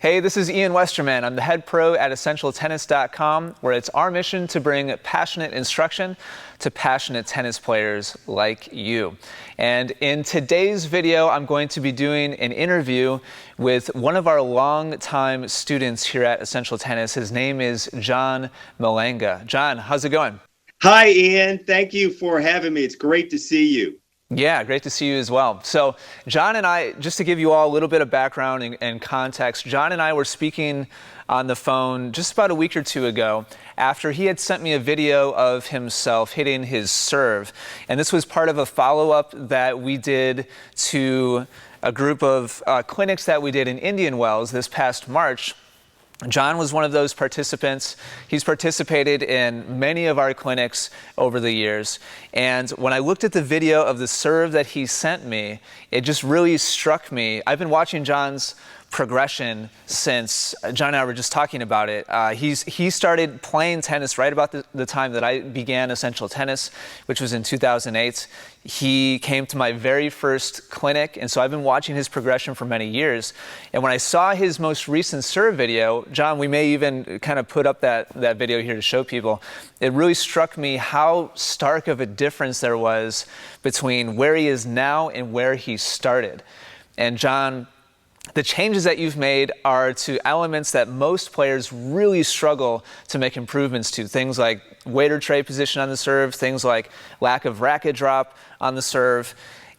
Hey, this is Ian Westerman. I'm the head pro at EssentialTennis.com, where it's our mission to bring passionate instruction to passionate tennis players like you. And in today's video, I'm going to be doing an interview with one of our longtime students here at Essential Tennis. His name is John Malanga. John, how's it going? Hi, Ian. Thank you for having me. It's great to see you. Yeah, great to see you as well. So John and I, just to give you all a little bit of background and context, John and I were speaking on the phone just about a week or two ago after he had sent me a video of himself hitting his serve. And this was part of a follow-up that we did to a group of clinics that we did in Indian Wells this past March. John was one of those participants. He's participated in many of our clinics over the years. And when I looked at the video of the serve that he sent me, it just really struck me. I've been watching John's progression since John and I were just talking about it. He started playing tennis right about the time that I began Essential Tennis, which was in 2008. He came to my very first clinic, and so I've been watching his progression for many years. And when I saw his most recent serve video, John, we may even kind of put up that video here to show people, it really struck me how stark of a difference there was between where he is now and where he started. And John, the changes that you've made are to elements that most players really struggle to make improvements to. Things like weight or tray position on the serve, things like lack of racket drop on the serve.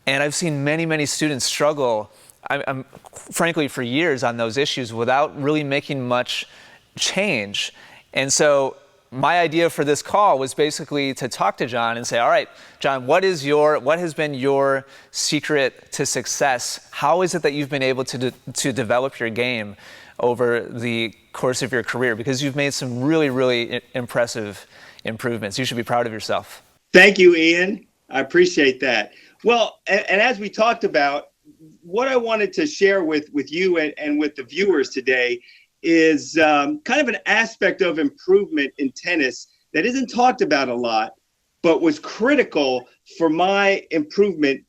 And I've seen many, many students struggle, I'm frankly, for years on those issues without really making much change. And so my idea for this call was basically to talk to John and say, all right, John, what has been your secret to success? How is it that you've been able to develop your game over the course of your career? Because you've made some really, really impressive improvements. You should be proud of yourself. Thank you, Ian. I appreciate that. Well, and as we talked about, what I wanted to share with you and with the viewers today is kind of an aspect of improvement in tennis that isn't talked about a lot, but was critical for my improvement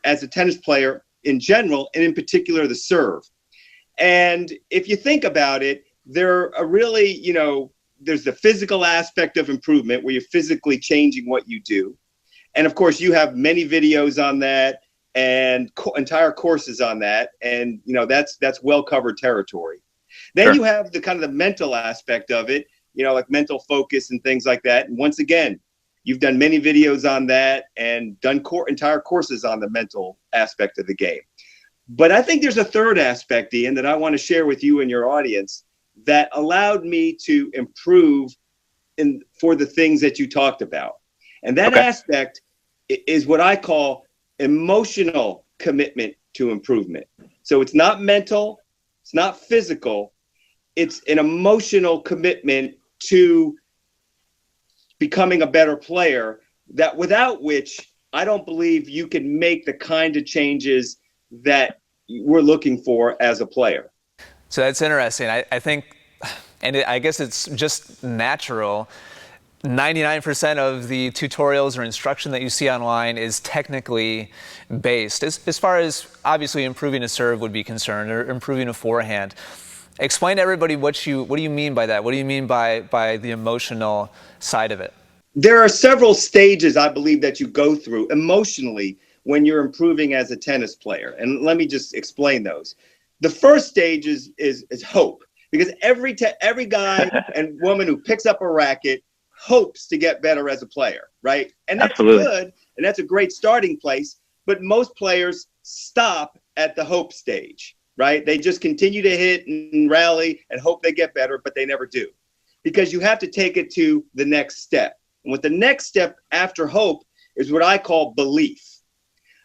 as a tennis player in general, and in particular the serve. And if you think about it, there are really, there's the physical aspect of improvement where you're physically changing what you do. And of course, you have many videos on that and entire courses on that. And, that's well-covered territory. Then you have the kind of the mental aspect of it, like mental focus and things like that. And once again, you've done many videos on that and done entire courses on the mental aspect of the game. But I think there's a third aspect, Ian, that I want to share with you and your audience that allowed me to improve for the things that you talked about. And that aspect is what I call emotional commitment to improvement. So it's not mental. It's not physical. It's an emotional commitment to becoming a better player, that without which I don't believe you can make the kind of changes that we're looking for as a player. So that's interesting. I think, and I guess it's just natural, 99% of the tutorials or instruction that you see online is technically based, as far as obviously improving a serve would be concerned, or improving a forehand. Explain to everybody what do you mean by that? What do you mean by the emotional side of it? There are several stages, I believe, that you go through emotionally when you're improving as a tennis player. And let me just explain those. The first stage is hope, because every guy and woman who picks up a racket hopes to get better as a player, right? And that's good, and that's a great starting place, but most players stop at the hope stage, right? They just continue to hit and rally and hope they get better, but they never do, because you have to take it to the next step. And what the next step after hope is what I call belief.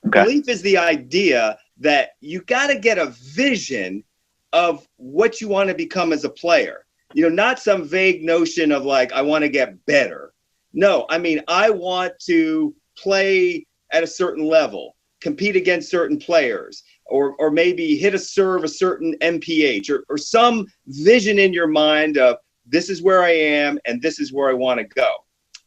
Okay. Belief is the idea that you got to get a vision of what you want to become as a player. Not some vague notion of like, I want to get better. No, I mean, I want to play at a certain level, compete against certain players, or maybe hit a serve a certain MPH, or some vision in your mind of this is where I am and this is where I want to go.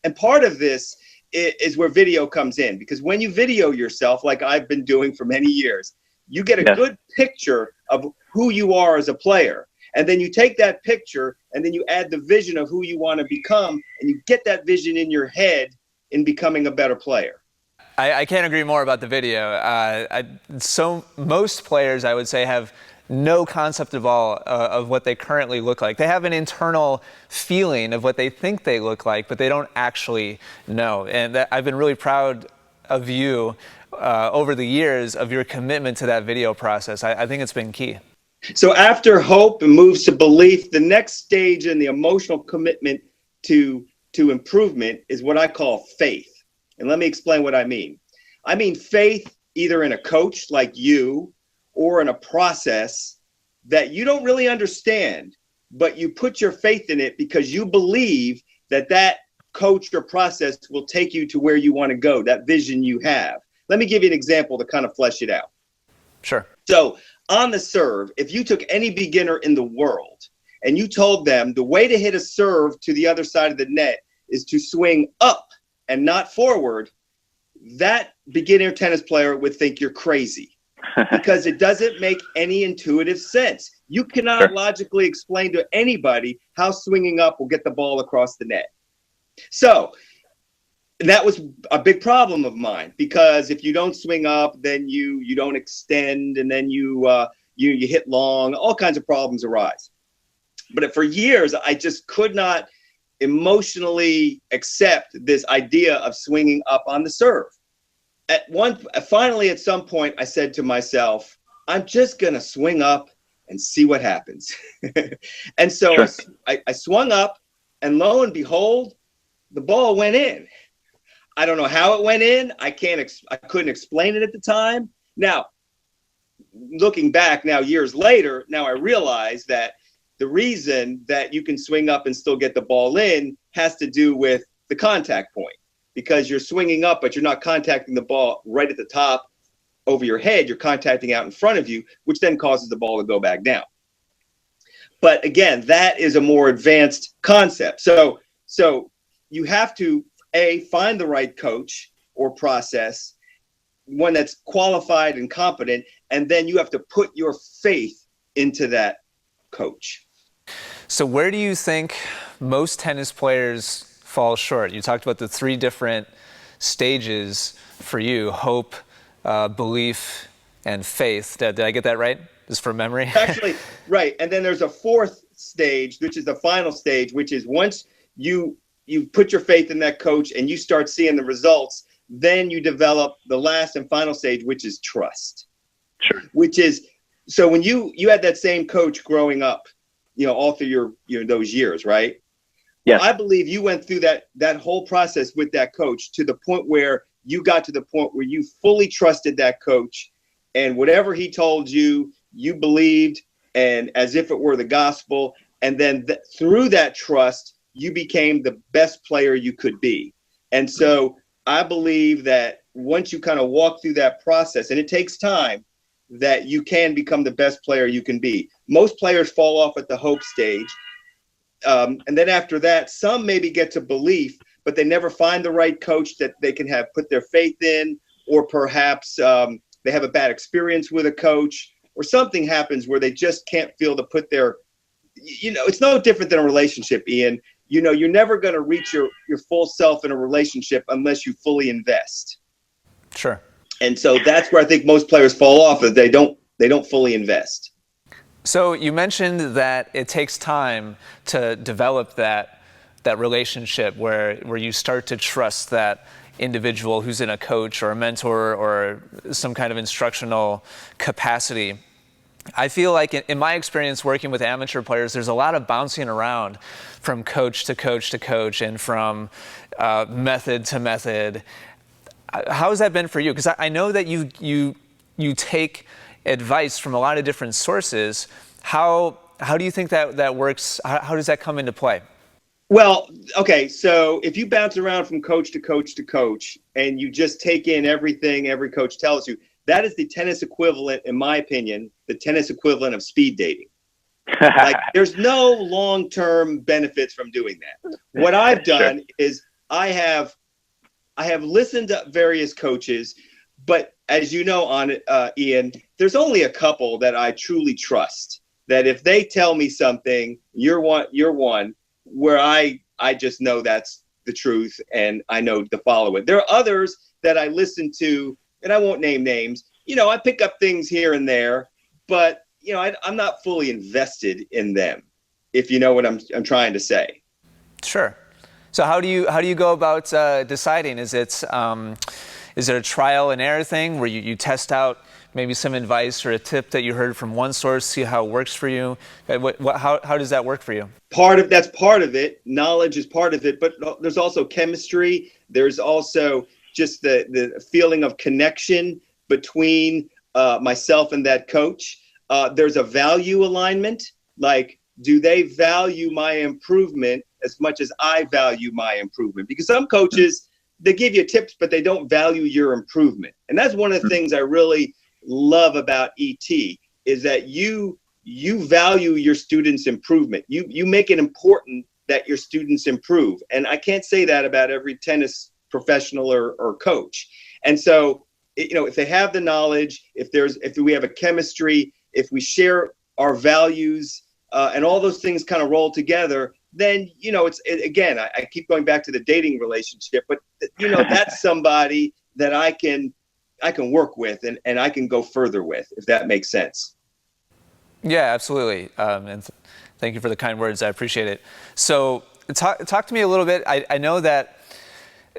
And part of this is where video comes in, because when you video yourself, like I've been doing for many years, you get a good picture of who you are as a player. And then you take that picture and then you add the vision of who you want to become, and you get that vision in your head in becoming a better player. I can't agree more about the video. So most players, I would say, have no concept of all of what they currently look like. They have an internal feeling of what they think they look like, but they don't actually know. And I've been really proud of you over the years of your commitment to that video process. I think it's been key. So after hope moves to belief, the next stage in the emotional commitment to improvement is what I call faith. And let me explain what I mean. I mean faith either in a coach like you or in a process that you don't really understand, but you put your faith in it because you believe that that coach or process will take you to where you want to go, that vision you have. Let me give you an example to kind of flesh it out. Sure. So on the serve, if you took any beginner in the world and you told them the way to hit a serve to the other side of the net is to swing up and not forward, that beginner tennis player would think you're crazy because it doesn't make any intuitive sense. You cannot logically explain to anybody how swinging up will get the ball across the net. So that was a big problem of mine, because if you don't swing up, then you don't extend, and then you hit long, all kinds of problems arise. But for years, I just could not emotionally accept this idea of swinging up on the serve. Finally, at some point, I said to myself, I'm just going to swing up and see what happens. And so I swung up, and lo and behold, the ball went in. I don't know how it went in. I couldn't explain it at the time. Now, looking back now, years later, now I realize that the reason that you can swing up and still get the ball in has to do with the contact point, because you're swinging up, but you're not contacting the ball right at the top over your head. You're contacting out in front of you, which then causes the ball to go back down. But again, that is a more advanced concept. So you have to, find the right coach or process, one that's qualified and competent, and then you have to put your faith into that coach. So where do you think most tennis players fall short? You talked about the 3 different stages for you: hope, belief, and faith. Did I get that right? Just from memory? Actually, right. And then there's a 4th stage, which is the final stage, which is once you put your faith in that coach and you start seeing the results, then you develop the last and final stage, which is trust. Sure. Which is, so when you had that same coach growing up, all through your those years, right? Yes. I believe you went through that whole process with that coach to the point where you got to the point where you fully trusted that coach, and whatever he told you, you believed, and as if it were the gospel. And then through that trust, you became the best player you could be. And so I believe that once you kind of walk through that process, and it takes time, that you can become the best player you can be. Most players fall off at the hope stage. And then after that, some maybe get to belief, but they never find the right coach that they can have put their faith in, or perhaps they have a bad experience with a coach, or something happens where they just can't feel to put their, it's no different than a relationship, Ian. You're never going to reach your full self in a relationship unless you fully invest. Sure. And so that's where I think most players fall off, is they don't fully invest. So you mentioned that it takes time to develop that relationship where you start to trust that individual who's in a coach or a mentor or some kind of instructional capacity. I feel like in my experience working with amateur players, there's a lot of bouncing around from coach to coach to coach, and from method to method. How has that been for you? Because I know that you take advice from a lot of different sources. How do you think that works? How does that come into play? Well, okay, so if you bounce around from coach to coach to coach and you just take in everything every coach tells you, that is the tennis equivalent, in my opinion, the tennis equivalent of speed dating. Like, there's no long-term benefits from doing that. What I've done is I have listened to various coaches, but as you know, Ian, there's only a couple that I truly trust. that if they tell me something, you're one where I just know that's the truth and I know to follow it. There are others that I listen to, and I won't name names. I pick up things here and there, but I'm not fully invested in them, if you know what I'm trying to say. Sure. So how do you go about deciding? Is it a trial and error thing where you test out maybe some advice or a tip that you heard from one source, see how it works for you? How does that work for you? That's part of it. Knowledge is part of it, but there's also chemistry. There's also just the feeling of connection between myself and that coach. There's a value alignment. Like, do they value my improvement as much as I value my improvement? Because some coaches, they give you tips, but they don't value your improvement. And that's one of the things I really love about ET, is that you value your students' improvement. You make it important that your students improve. And I can't say that about every tennis professional or coach. And so, if they have the knowledge, if we have a chemistry, if we share our values, and all those things kind of roll together, then, again, I keep going back to the dating relationship, but that's somebody that I can work with and I can go further with, if that makes sense. Yeah, absolutely. And thank you for the kind words. I appreciate it. So talk to me a little bit. I know that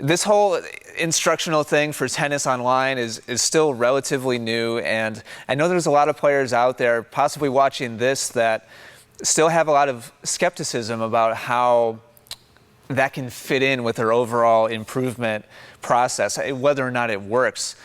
this whole instructional thing for tennis online is still relatively new. And I know there's a lot of players out there possibly watching this that still have a lot of skepticism about how that can fit in with their overall improvement process, whether or not it works.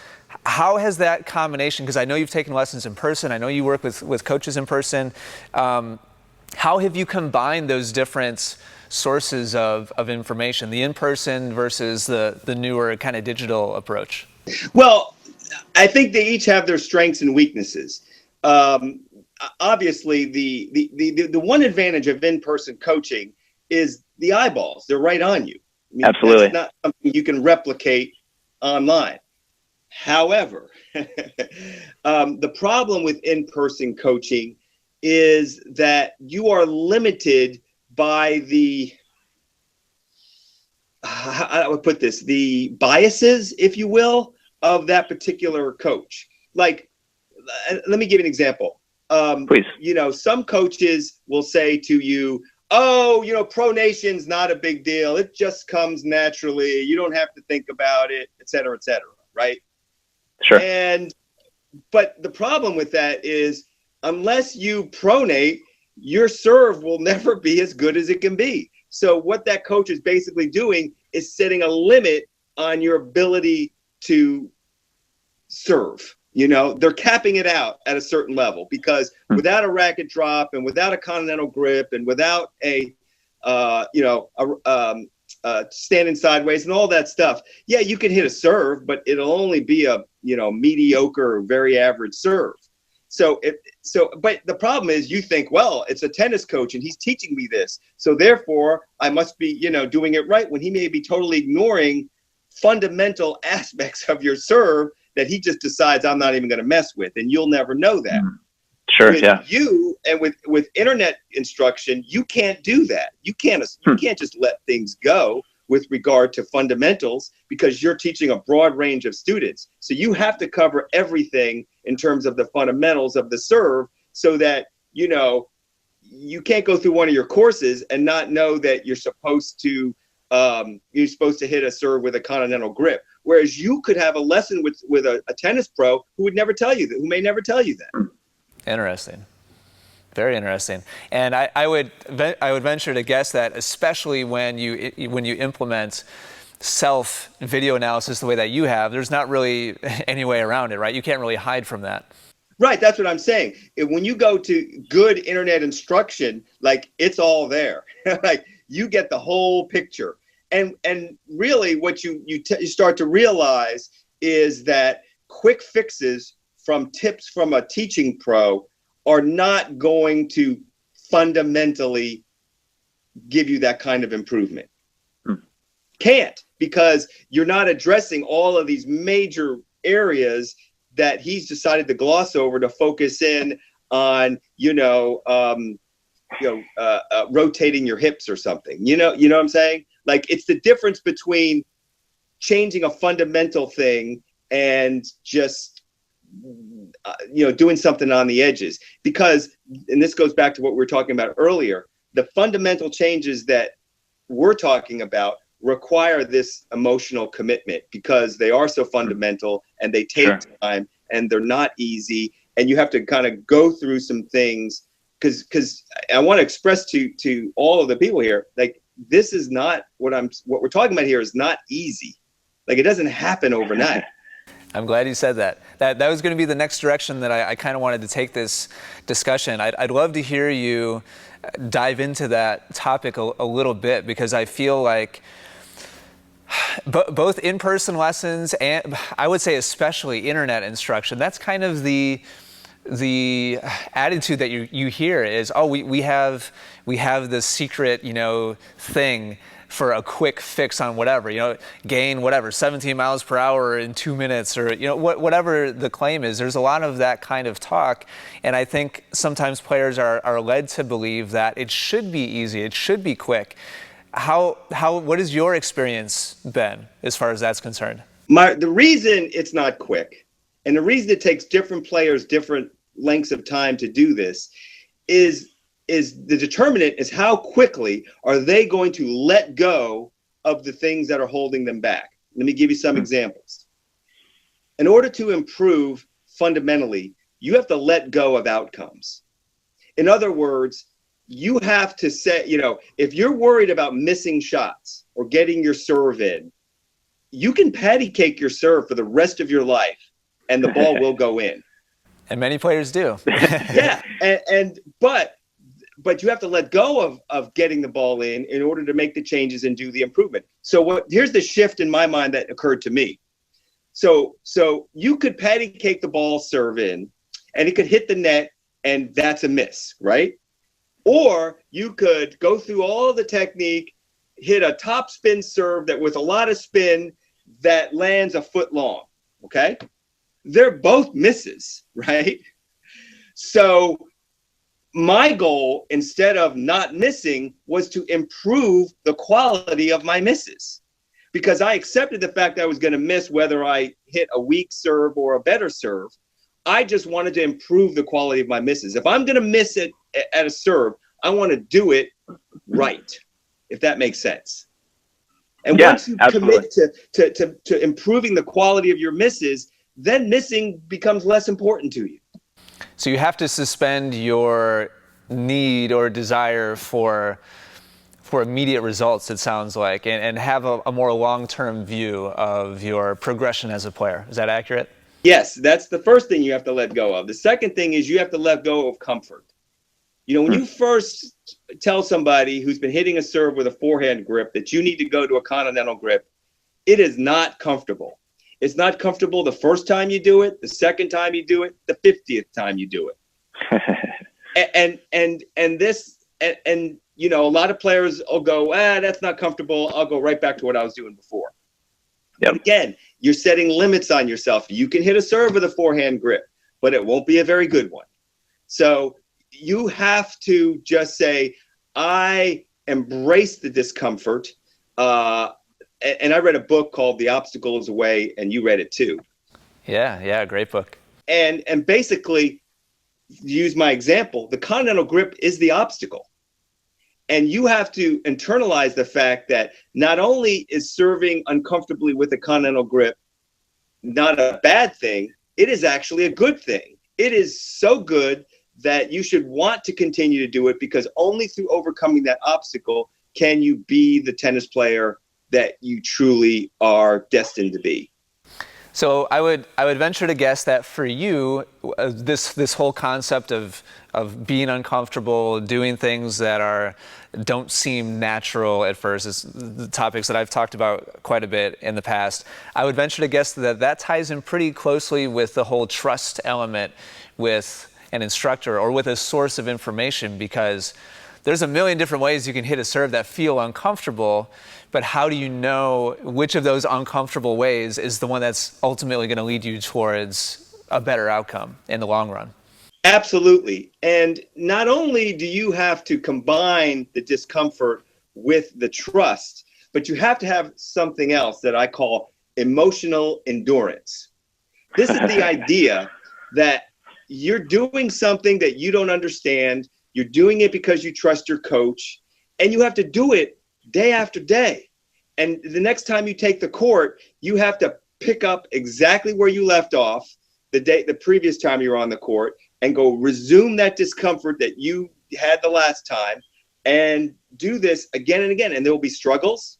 How has that combination, because I know you've taken lessons in person, I know you work with coaches in person, how have you combined those different sources of information, the in-person versus the newer kind of digital approach? Well, I think they each have their strengths and weaknesses. Obviously, the one advantage of in-person coaching is the eyeballs. They're right on you. I mean, absolutely. That's not something you can replicate online. However, the problem with in-person coaching is that you are limited by I would put this, the biases, if you will, of that particular coach. Like, let me give you an example. Please. Some coaches will say to you, oh, pronation's not a big deal. It just comes naturally. You don't have to think about it, et cetera, right? Sure. But the problem with that is, unless you pronate, your serve will never be as good as it can be. So what that coach is basically doing is setting a limit on your ability to serve. They're capping it out at a certain level, because without a racket drop and without a continental grip and without standing sideways and all that stuff, yeah, you can hit a serve, but it'll only be a mediocre or very average serve. But the problem is, you think, well, it's a tennis coach and he's teaching me this, so therefore I must be doing it right, when he may be totally ignoring fundamental aspects of your serve that he just decides I'm not even going to mess with, and you'll never know that. Sure, with yeah. You and with internet instruction, you can't do that. You can't just let things go with regard to fundamentals, because you're teaching a broad range of students. So you have to cover everything in terms of the fundamentals of the serve, so that you can't go through one of your courses and not know that you're supposed to hit a serve with a continental grip. Whereas you could have a lesson with a tennis pro who would never tell you that, who may never tell you that. Interesting. Very interesting. And I would venture to guess that, especially when you implement self video analysis the way that you have, there's not really any way around it, right? You can't really hide from that. Right, that's what I'm saying. When you go to good internet instruction, like, it's all there. Like, you get the whole picture. And really what you start to realize is that quick fixes from tips from a teaching pro are not going to fundamentally give you that kind of improvement. Can't, because you're not addressing all of these major areas that he's decided to gloss over to focus in on, rotating your hips or something. You know what I'm saying? Like, it's the difference between changing a fundamental thing and just, doing something on the edges. Because, and this goes back to what we were talking about earlier, the fundamental changes that we're talking about require this emotional commitment because they are so fundamental and they take time and they're not easy. And you have to kind of go through some things because I want to express to all of the people here, like, this is not what we're talking about here is not easy. Like, it doesn't happen overnight. I'm glad you said that. That was going to be the next direction that I kind of wanted to take this discussion. I'd love to hear you dive into that topic a little bit because I feel like both in-person lessons and I would say especially internet instruction, that's kind of the attitude that you hear is, oh, we have this secret, thing for a quick fix on whatever, gain whatever, 17 miles per hour in 2 minutes or, whatever the claim is. There's a lot of that kind of talk. And I think sometimes players are led to believe that it should be easy, it should be quick. What has your experience been as far as that's concerned? The reason it's not quick and the reason it takes different players different lengths of time to do this is the determinant is how quickly are they going to let go of the things that are holding them back. Let me give you some examples. In order to improve fundamentally, you have to let go of outcomes. In other words, you have to say, if you're worried about missing shots or getting your serve in, you can patty cake your serve for the rest of your life and the ball will go in. And many players do. Yeah. But you have to let go of getting the ball in order to make the changes and do the improvement. So here's the shift in my mind that occurred to me. So you could patty cake the ball serve in and it could hit the net and that's a miss, right? Or you could go through all of the technique, hit a top spin serve that with a lot of spin that lands a foot long, okay? They're both misses, right? So my goal, instead of not missing, was to improve the quality of my misses because I accepted the fact that I was going to miss whether I hit a weak serve or a better serve. I just wanted to improve the quality of my misses. If I'm going to miss it at a serve, I want to do it right, if that makes sense. And once you commit to improving the quality of your misses, then missing becomes less important to you. So you have to suspend your need or desire for immediate results, it sounds like, and have a more long-term view of your progression as a player. Is that accurate? Yes, that's the first thing you have to let go of. The second thing is you have to let go of comfort. When you first tell somebody who's been hitting a serve with a forehand grip that you need to go to a continental grip, it is not comfortable. It's not comfortable the first time you do it, the second time you do it, the 50th time you do it. and a lot of players will go, that's not comfortable. I'll go right back to what I was doing before. Yep. But again, you're setting limits on yourself. You can hit a serve with a forehand grip, but it won't be a very good one. So you have to just say, I embrace the discomfort. And I read a book called The Obstacle is Away, and you read it too. Yeah, great book. And basically, use my example, the continental grip is the obstacle. And you have to internalize the fact that not only is serving uncomfortably with a continental grip not a bad thing, it is actually a good thing. It is so good that you should want to continue to do it because only through overcoming that obstacle can you be the tennis player that you truly are destined to be. So I would venture to guess that for you, this whole concept of being uncomfortable, doing things that don't seem natural at first, is the topics that I've talked about quite a bit in the past. I would venture to guess that ties in pretty closely with the whole trust element with an instructor or with a source of information, because there's a million different ways you can hit a serve that feel uncomfortable, but how do you know which of those uncomfortable ways is the one that's ultimately going to lead you towards a better outcome in the long run? Absolutely. And not only do you have to combine the discomfort with the trust, but you have to have something else that I call emotional endurance. This is the idea that you're doing something that you don't understand. You're doing it because you trust your coach, and you have to do it day after day. And the next time you take the court, you have to pick up exactly where you left off the previous time you were on the court, and go resume that discomfort that you had the last time, and do this again and again. And there will be struggles.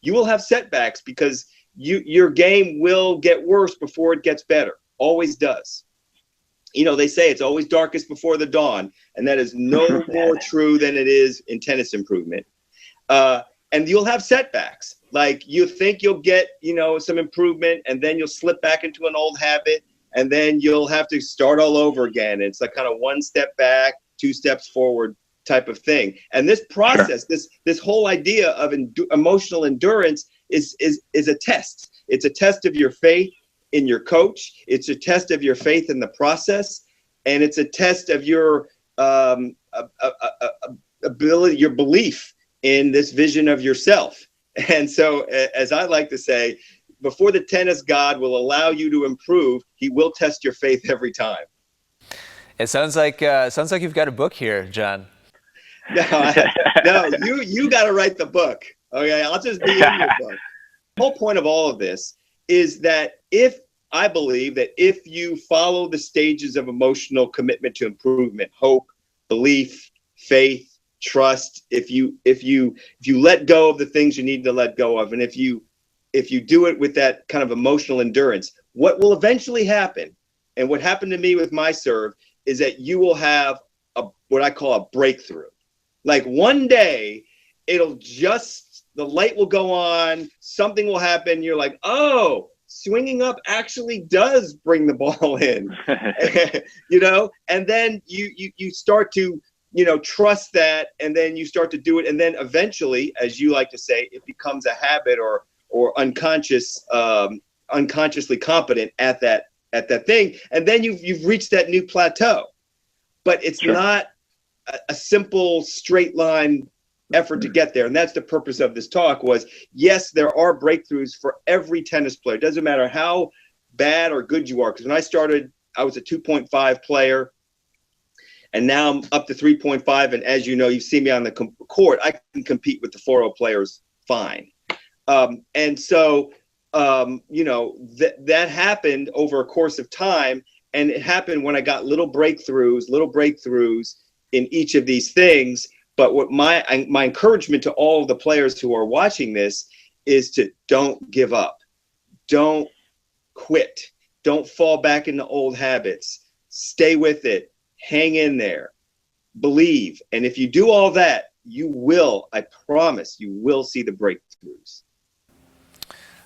You will have setbacks because your game will get worse before it gets better. Always does. You know, they say it's always darkest before the dawn, and that is no more true than it is in tennis improvement. And you'll have setbacks. Like, you think you'll get, some improvement, and then you'll slip back into an old habit, and then you'll have to start all over again. It's like kind of one step back, two steps forward type of thing. And this process, this whole idea of emotional endurance is a test. It's a test of your faith in your coach. It's a test of your faith in the process, and it's a test of your ability, your belief in this vision of yourself. And so, as I like to say, before the tennis god will allow you to improve, he will test your faith every time. It sounds like you've got a book here, John. No, you got to write the book. Okay, I'll just be in your book. The whole point of all of this is that I believe that if you follow the stages of emotional commitment to improvement, hope, belief, faith, trust, if you let go of the things you need to let go of, and if you do it with that kind of emotional endurance, what will eventually happen, and what happened to me with my serve, is that you will have what I call a breakthrough. Like, one day, the light will go on, something will happen, you're like, oh, swinging up actually does bring the ball in, and then you start to, trust that, and then you start to do it, and then eventually, as you like to say, it becomes a habit or unconsciously competent at that thing, and then you've reached that new plateau. But it's not a simple straight line effort to get there, and that's the purpose of this talk. Was, yes, there are breakthroughs for every tennis player. It doesn't matter how bad or good you are, because when I started, I was a 2.5 player, and now I'm up to 3.5, and as you know, you've seen me on the court, I can compete with the 4.0 players fine. And so, that happened over a course of time, and it happened when I got little breakthroughs in each of these things. But what my encouragement to all of the players who are watching this is to don't give up, don't quit, don't fall back into old habits, stay with it, hang in there, believe. And if you do all that, I promise, you will see the breakthroughs.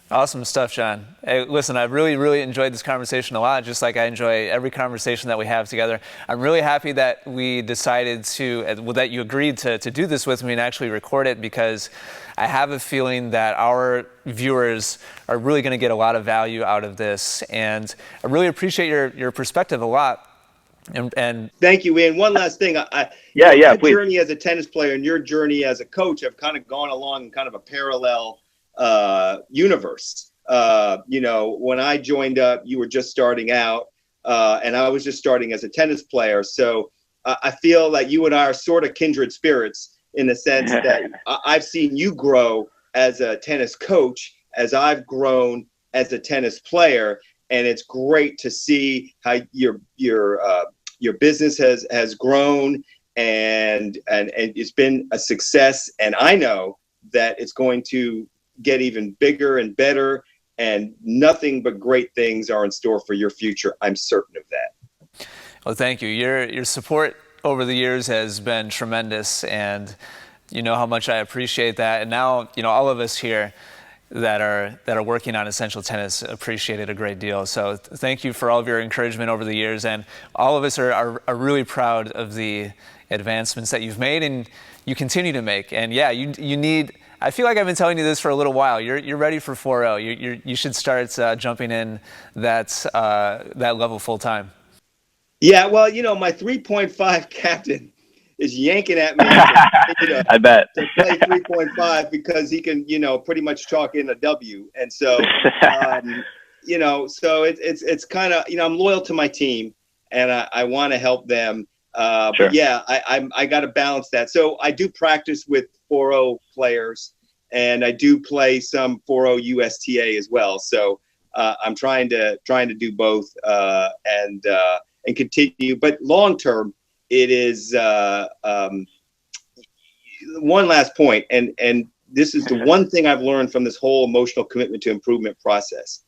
Awesome stuff, John. Hey, listen, I've really, really enjoyed this conversation a lot, just like I enjoy every conversation that we have together. I'm really happy that we decided that you agreed to do this with me and actually record it, because I have a feeling that our viewers are really going to get a lot of value out of this. And I really appreciate your perspective a lot. And thank you, Ian. One last thing. My journey as a tennis player and your journey as a coach have kind of gone along kind of a parallel universe. When I joined up, you were just starting out, and I was just starting as a tennis player. So I feel like you and I are sort of kindred spirits, in the sense that I've seen you grow as a tennis coach as I've grown as a tennis player. And it's great to see how your business has grown, and it's been a success. And I know that it's going to get even bigger and better, and nothing but great things are in store for your future. I'm certain of that. Well, thank you. Your support over the years has been tremendous, and you know how much I appreciate that. And now, all of us here that are working on Essential Tennis appreciate it a great deal. So thank you for all of your encouragement over the years, and all of us are really proud of the advancements that you've made and you continue to make. And yeah, you need. I feel like I've been telling you this for a little while. You're ready for 4.0. You should start jumping in that level full time. Yeah, well, my 3.5 captain is yanking at me I bet. to play 3.5 because he can, pretty much chalk in a W. And so, so it's kind of, I'm loyal to my team and I want to help them. Sure. But yeah, I got to balance that. So I do practice with 4.0 players and I do play some 4.0 USTA as well. So I'm trying to do both and continue. But long term, it is one last point, and this is the one thing I've learned from this whole emotional commitment to improvement process.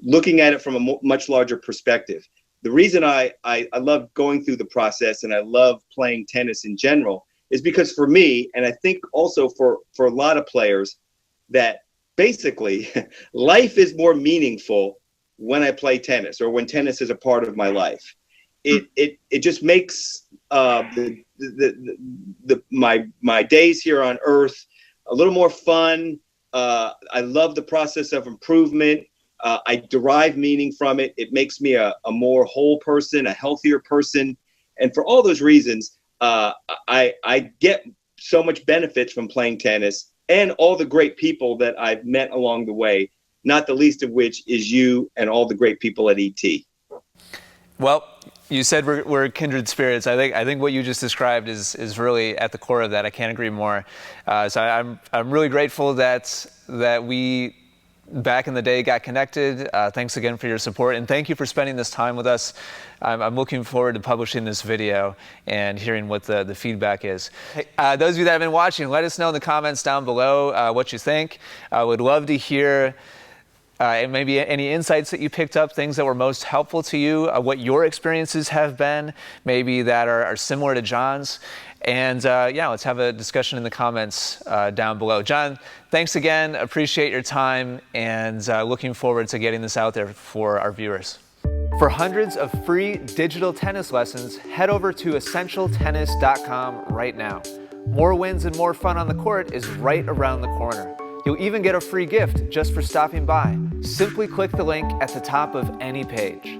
Looking at it from a much larger perspective, the reason I love going through the process and I love playing tennis in general is because for me, and I think also for a lot of players, that basically life is more meaningful when I play tennis or when tennis is a part of my life. It just makes my days here on earth a little more fun. I love the process of improvement. I derive meaning from it. It makes me a more whole person, a healthier person. And for all those reasons, I get so much benefits from playing tennis and all the great people that I've met along the way, not the least of which is you and all the great people at ET. Well, you said we're kindred spirits. I think what you just described is really at the core of that. I can't agree more. So I'm really grateful that we back in the day got connected. Thanks again for your support, and thank you for spending this time with us. I'm looking forward to publishing this video and hearing what the feedback is. Those of you that have been watching, let us know in the comments down below what you think. I would love to hear and maybe any insights that you picked up, things that were most helpful to you, what your experiences have been, maybe that are similar to John's. And yeah, let's have a discussion in the comments down below. John, thanks again. Appreciate your time and looking forward to getting this out there for our viewers. For hundreds of free digital tennis lessons, head over to essentialtennis.com right now. More wins and more fun on the court is right around the corner. You'll even get a free gift just for stopping by. Simply click the link at the top of any page.